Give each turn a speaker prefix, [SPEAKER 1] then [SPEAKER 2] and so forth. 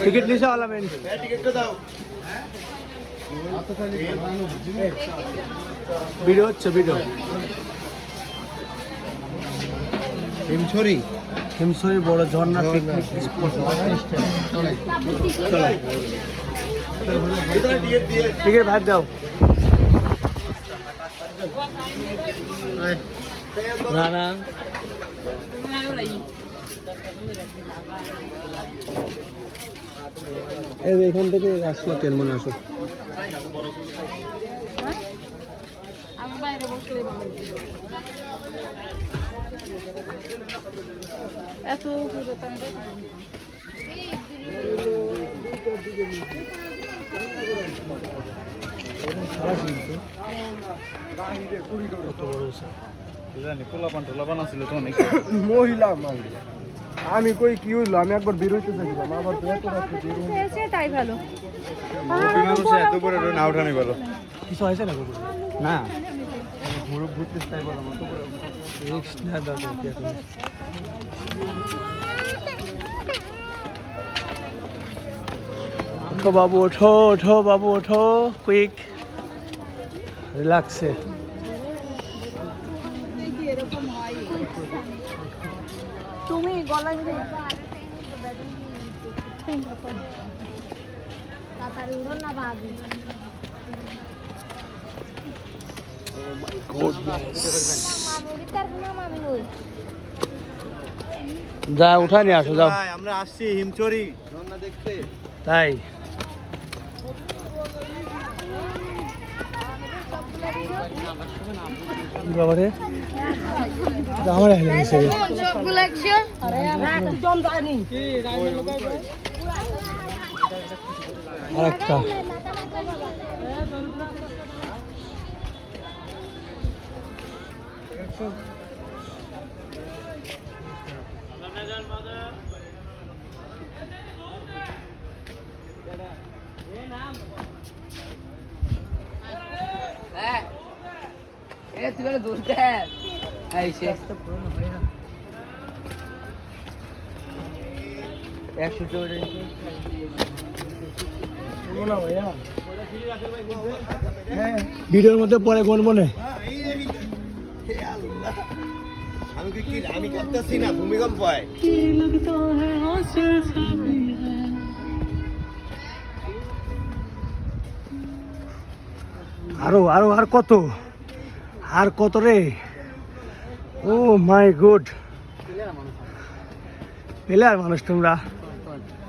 [SPEAKER 1] ticket নিছে वाला main
[SPEAKER 2] টিকিটটা দাও
[SPEAKER 1] ভিডিও হচ্ছে ভিডিও হিমছড়ি বড় ঝর্ণা পিকনিক স্পট চলো টিকিট ভাগ দাও না না এখান থেকে আসলো তেল মনে আসো
[SPEAKER 3] এত
[SPEAKER 1] মহিলা আমি কই কি হইলো আমি একবার বের হইতে চাইছিলাম আবার তো এত রাতে বের
[SPEAKER 3] হয়েছে তাই ভালো
[SPEAKER 2] এত বড় না উঠানি ভালো
[SPEAKER 1] কিছু হয়েছে না না ঘুরে ঘুরতে চাই বলো মত করে রিস্ক না দাও ওঠো বাবু ওঠো ওঠো বাবু ওঠো কুইক রিল্যাক্সে
[SPEAKER 3] তুমি গলা
[SPEAKER 1] যা উঠা নিয়ে আসো যাও
[SPEAKER 2] আমরা আসছি হিমচরি ঝর্ণা দেখতে
[SPEAKER 1] তাই বাবারে আমার হেলে গেছে
[SPEAKER 3] সবগুলো একশো
[SPEAKER 1] আরেকটা ভিডিওর মধ্যে পরে কোন মনে
[SPEAKER 2] আমি করতেছি না ভূমিকম্প হয়
[SPEAKER 1] আরো আরো আর কত রে ও মাই গড পেলে আর মানুষ তোমরা